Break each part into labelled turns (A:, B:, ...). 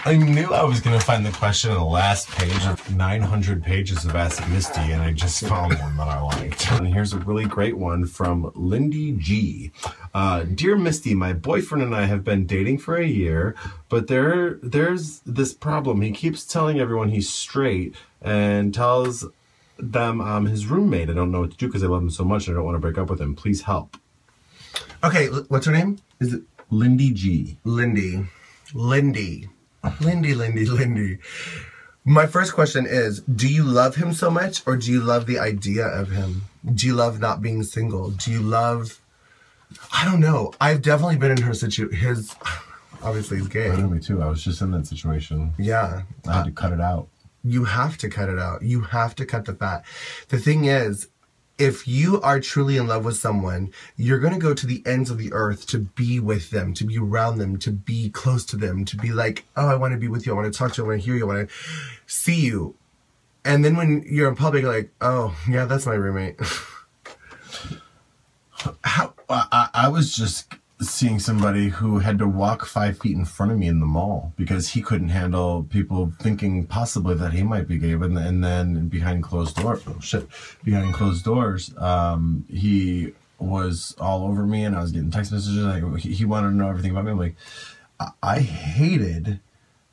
A: I knew I was going to find the question on the last page of 900 pages of Ask Misty, and I just found one that I liked. And here's a really great one from LindyG. Dear Misty, my boyfriend and I have been dating for a year, but there's this problem. He keeps telling everyone he's straight and tells them I'm his roommate. I don't know what to do because I love him so much and I don't want to break up with him. Please help.
B: Okay, what's her name?
A: Is it LindyG?
B: Lindy. My first question is, do you love him so much, or do you love the idea of him? Do you love not being single? Do you love... I don't know. I've definitely been in his... Obviously, he's gay.
A: Me too. I was just in that situation.
B: Yeah.
A: I had to cut it out.
B: You have to cut it out. You have to cut the fat. The thing is, if you are truly in love with someone, you're going to go to the ends of the earth to be with them, to be around them, to be close to them, to be like, oh, I want to be with you, I want to talk to you, I want to hear you, I want to see you. And then when you're in public, you're like, oh, yeah, that's my roommate.
A: I was just seeing somebody who had to walk 5 feet in front of me in the mall because he couldn't handle people thinking possibly that he might be gay. And then behind closed doors, he was all over me, and I was getting text messages. Like, he wanted to know everything about me. I'm like, I hated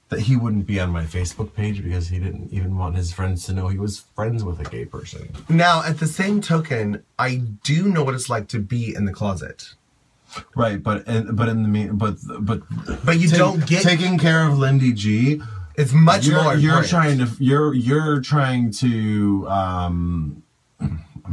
A: that he wouldn't be on my Facebook page because he didn't even want his friends to know he was friends with a gay person.
B: Now, at the same token, I do know what it's like to be in the closet.
A: Right, but you
B: don't get
A: taking care of LindyG.
B: It's much more.
A: You're trying to. I'm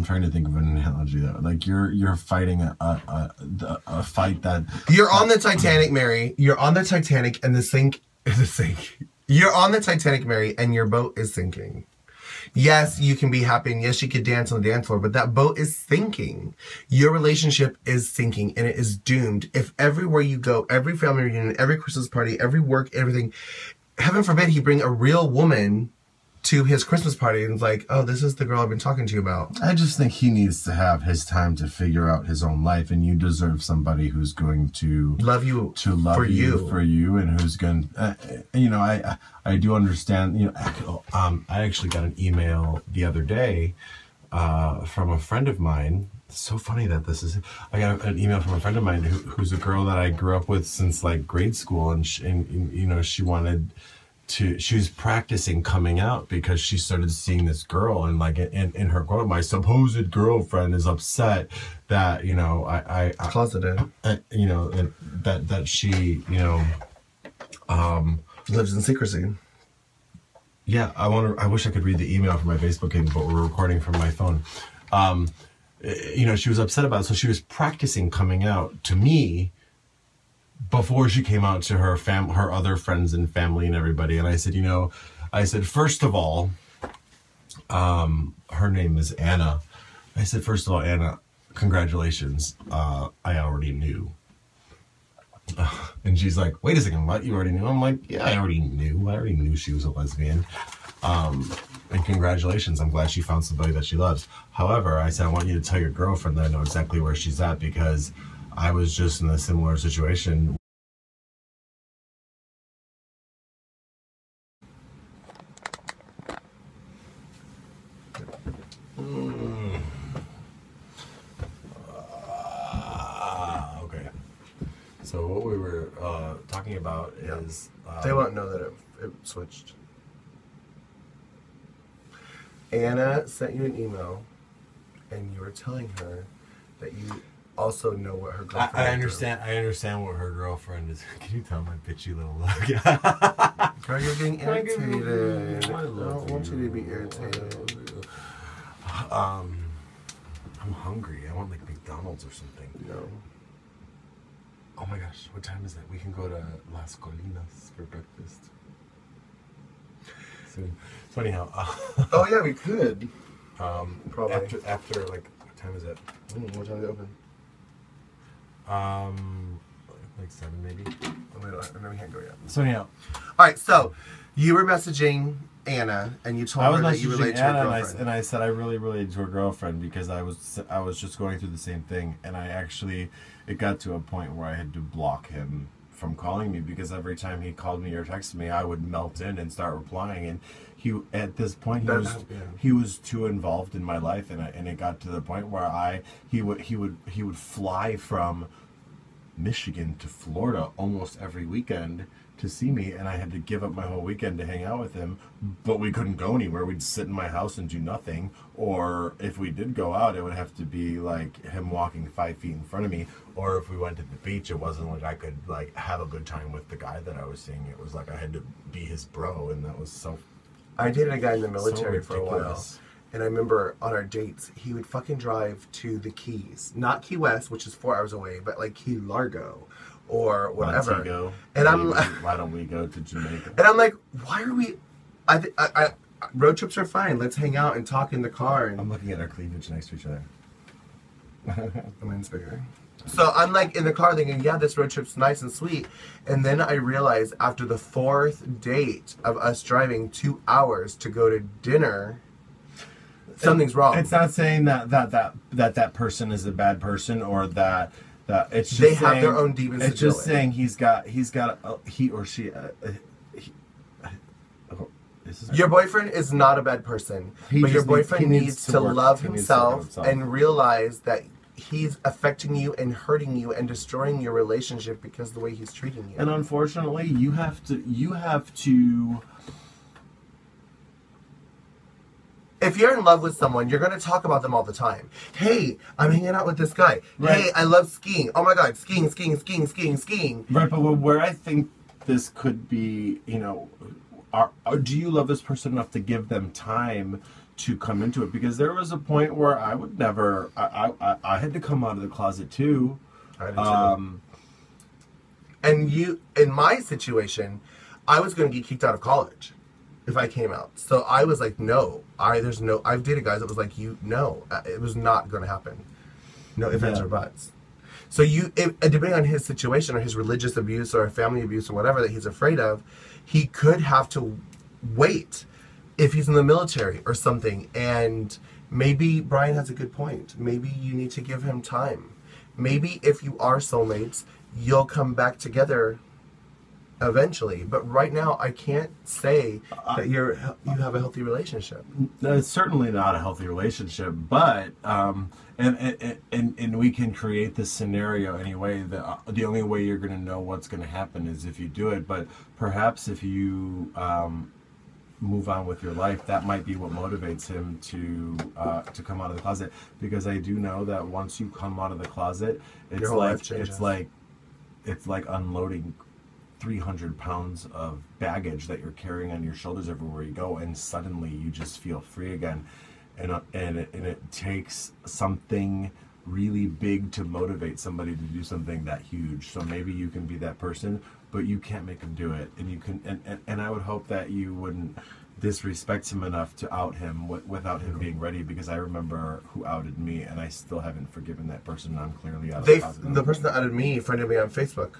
A: trying to think of an analogy though. Like you're fighting a fight that
B: you're on the Titanic, Mary. You're on the Titanic, and the sink is a sink. You're on the Titanic, Mary, and your boat is sinking. Yes, you can be happy, and yes, you could dance on the dance floor, but that boat is sinking. Your relationship is sinking, and it is doomed. If everywhere you go, every family reunion, every Christmas party, every work, everything, heaven forbid he bring a real woman to his Christmas party and it's like, oh, this is the girl I've been talking to you about.
A: I just think he needs to have his time to figure out his own life, and you deserve somebody who's going to
B: love you
A: for you, and who's going. I do understand. I actually got an email the other day from a friend of mine. It's so funny that this is. I got an email from a friend of mine who's a girl that I grew up with since like grade school, and she wanted. She was practicing coming out because she started seeing this girl, and like in her quote, my supposed girlfriend is upset that I
B: closeted,
A: that she
B: lives in secrecy.
A: Yeah, I wish I could read the email from my Facebook page, but we're recording from my phone. She was upset about it, so she was practicing coming out to me before she came out to her other friends and family and everybody. And I said, first of all, her name is Anna. I said, first of all, Anna, congratulations. I already knew. And she's like, wait a second, what? You already knew? I'm like, yeah, I already knew she was a lesbian. And congratulations, I'm glad she found somebody that she loves. However, I said, I want you to tell your girlfriend that I know exactly where she's at, because I was just in a similar situation. Okay. So what we were talking about is...
B: they won't know that it switched. Anna sent you an email, and you were telling her that you also know what her girlfriend is.
A: I understand what her girlfriend is. Can you tell my bitchy little look?
B: Girl, you're getting irritated. I don't want you to be irritated.
A: I'm hungry. I want like McDonald's or something.
B: No.
A: Oh my gosh, what time is it? We can go to Las Colinas for breakfast soon. So anyhow,
B: oh yeah, we could.
A: Probably after like, what time is it?
B: What time is it open?
A: Like 7 maybe.
B: Oh, we can't go yet.
A: So anyhow,
B: all right. So you were messaging Anna, and you told her that you related to her girlfriend.
A: And I said I really related to her girlfriend because I was just going through the same thing, and it got to a point where I had to block him from calling me, because every time he called me or texted me, I would melt in and start replying. And at this point he was too involved in my life, and it got to the point where he would fly from Michigan to Florida almost every weekend to see me, and I had to give up my whole weekend to hang out with him. But we couldn't go anywhere. We'd sit in my house and do nothing, or if we did go out, it would have to be like him walking 5 feet in front of me. Or if we went to the beach, it wasn't like I could like have a good time with the guy that I was seeing. It was like I had to be his bro, and that was so.
B: I dated a guy in the military for a while, and I remember on our dates, he would fucking drive to the Keys, not Key West, which is 4 hours away, but like Key Largo or whatever.
A: Montego.
B: And I'm
A: why don't we go to Jamaica?
B: And I'm like, why are we? I road trips are fine. Let's hang out and talk in the car. And
A: I'm looking at our cleavage next to each other.
B: Mine's bigger. So I'm like in the car thinking, yeah, this road trip's nice and sweet. And then I realized after the 4th date of us driving 2 hours to go to dinner, something's wrong.
A: It's not saying that person is a bad person, or that it's just
B: they have their own demons.
A: It's just saying he or she. Your
B: boyfriend is not a bad person, but your boyfriend needs to love himself and realize that he's affecting you and hurting you and destroying your relationship because of the way he's treating you.
A: And unfortunately, you have to.
B: If you're in love with someone, you're going to talk about them all the time. Hey, I'm hanging out with this guy.
A: Right.
B: Hey, I love skiing. Oh my God, skiing.
A: Right, but where I think this could be, do you love this person enough to give them time to come into it? Because there was a point where I would never, I had to come out of the closet too.
B: I did too. And in my situation, I was going to get kicked out of college if I came out. So I was like, no. I've dated guys that was like, it was not going to happen. No ifs, ands, or buts. So depending on his situation or his religious abuse or family abuse or whatever that he's afraid of, he could have to wait if he's in the military or something. And maybe Brian has a good point. Maybe you need to give him time. Maybe if you are soulmates, you'll come back together eventually. But right now, I can't say that you have a healthy relationship.
A: It's certainly not a healthy relationship, but and we can create this scenario anyway. The only way you're going to know what's going to happen is if you do it. But perhaps if you move on with your life, that might be what motivates him to come out of the closet. Because I do know that once you come out of the closet, it's like unloading 300 pounds of baggage that you're carrying on your shoulders everywhere you go, and suddenly you just feel free again. And it takes something really big to motivate somebody to do something that huge. So maybe you can be that person, but you can't make them do it. And you can, and I would hope that you wouldn't disrespect him enough to out him without him being ready, because I remember who outed me, and I still haven't forgiven that person. And I'm clearly out of
B: the person that outed me friended me on Facebook.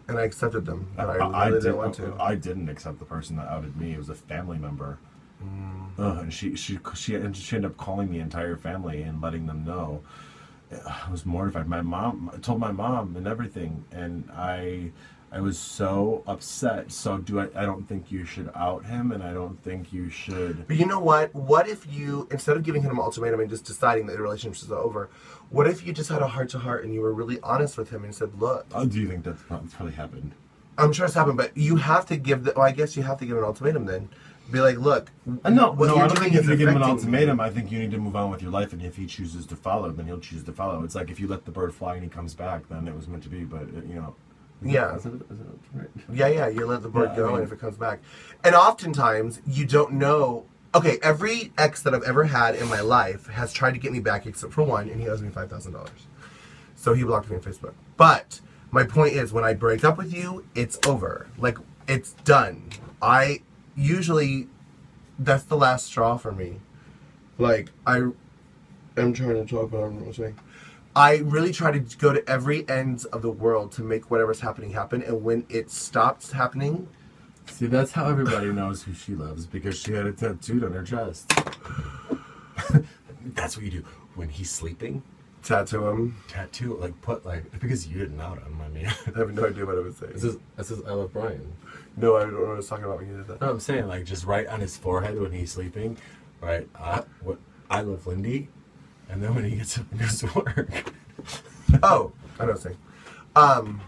B: And I accepted them, but I really didn't want to.
A: I didn't accept the person that outed me. It was a family member. And she ended up calling the entire family and letting them know. I was mortified. I told my mom and everything, and I was so upset. So I don't think you should out him, and I don't think you should.
B: But you know what? What if you, instead of giving him an ultimatum and just deciding that the relationship is over, what if you just had a heart-to-heart and you were really honest with him and said, look.
A: Do you think that's probably happened?
B: I'm sure it's happened, but you have to give I guess you have to give an ultimatum then. Be like, look.
A: No, I don't think you have to give him an ultimatum. I think you need to move on with your life, and if he chooses to follow, then he'll choose to follow. It's like if you let the bird fly and he comes back, then it was meant to be, but,
B: Yeah.
A: Is it right?
B: Yeah, you let the bird go, and if it comes back. And oftentimes, you don't know. Okay, every ex that I've ever had in my life has tried to get me back except for one, and he owes me $5,000. So he blocked me on Facebook. But my point is, when I break up with you, it's over. Like, it's done. That's the last straw for me. Like, I'm trying to talk, but I don't know what I'm saying. I really try to go to every ends of the world to make whatever's happening happen, and when it stops happening...
A: See, that's how everybody knows who she loves, because she had it tattooed on her chest. That's what you do. When he's sleeping,
B: Tattoo him.
A: Tattoo, like put like because you didn't out him. I mean,
B: I have no idea what I was saying.
A: this is I love Brian.
B: No, I don't know what I was talking about when you did that.
A: No, I'm saying like just right on his forehead when he's sleeping, right? What I love Lindy, and then when he gets up and goes to work.
B: Oh, I know what I'm saying.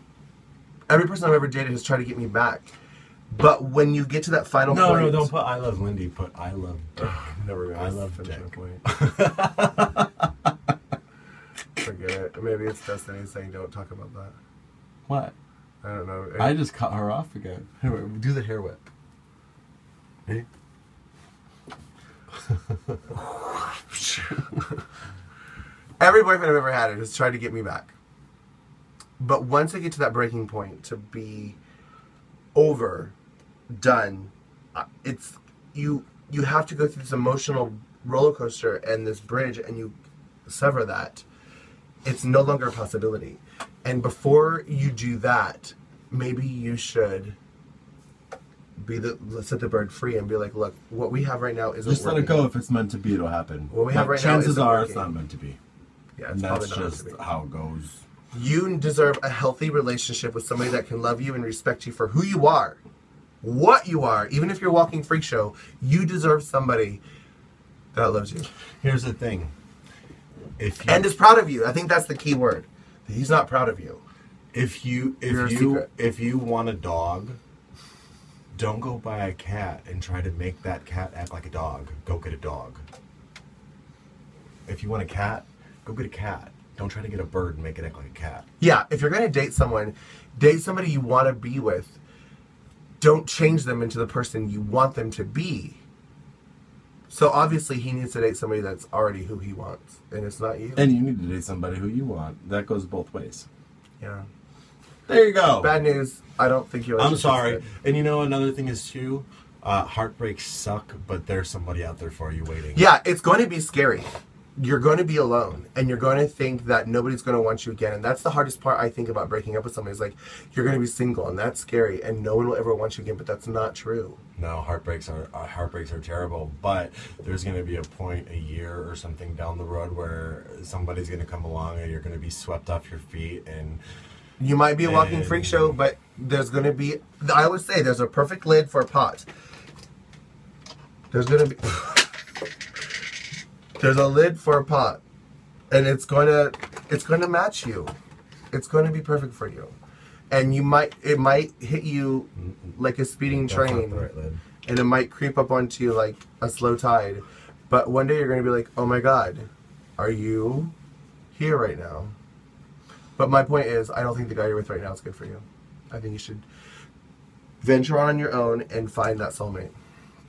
B: Every person I've ever dated has tried to get me back, but when you get to that final point,
A: no, don't put I love Lindy. Put I love Dick.
B: Never really.
A: I love Dick.
B: Forget it. Maybe it's Destiny saying don't talk about that.
A: What?
B: I don't know.
A: I just cut her off again. Do the hair whip. Ready?
B: Every boyfriend I've ever had has tried to get me back. But once I get to that breaking point to be over, done, it's you have to go through this emotional roller coaster and this bridge, and you sever that. It's no longer a possibility. And before you do that, maybe you should set the bird free and be like, look, what we have right now isn't
A: Just
B: working.
A: let it go. If it's meant to be, it'll happen.
B: What we have right now
A: chances
B: isn't
A: are
B: working.
A: it's not meant to be.
B: Yeah,
A: And
B: it's
A: that's
B: probably not meant
A: just
B: to be.
A: how it goes.
B: You deserve a healthy relationship with somebody that can love you and respect you for who you are, what you are. Even if you're a walking freak show, you deserve somebody that loves you.
A: Here's the thing.
B: And is proud of you. I think that's the key word. He's not proud of you.
A: If you want a dog, don't go buy a cat and try to make that cat act like a dog. Go get a dog. If you want a cat, go get a cat. Don't try to get a bird and make it act like a cat.
B: Yeah, if you're going to date someone, date somebody you want to be with. Don't change them into the person you want them to be. So obviously he needs to date somebody that's already who he wants, and it's not you.
A: And you need to date somebody who you want. That goes both ways.
B: Yeah.
A: There you go.
B: Bad news. I don't think you.
A: I'm sorry. And you know another thing is too, heartbreaks suck, but there's somebody out there for you waiting.
B: Yeah, it's going to be scary. You're going to be alone, and you're going to think that nobody's going to want you again. And that's the hardest part, I think, about breaking up with somebody. Is like, you're going to be single, and that's scary, and no one will ever want you again. But that's not true.
A: No, heartbreaks are terrible. But there's going to be a point, a year or something down the road, where somebody's going to come along, and you're going to be swept off your feet, and
B: you might be a walking freak show, but there's going to be. I always say there's a perfect lid for a pot. There's going to be. There's a lid for a pot, and it's going to match you. It's going to be perfect for you, and it might hit you like a speeding train, and it might creep up onto you like a slow tide. But one day you're going to be like, oh my God, are you here right now? But my point is, I don't think the guy you're with right now is good for you. I think you should venture on your own and find that soulmate.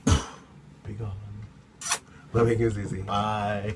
A: be gone.
B: Loving is easy.
A: Bye.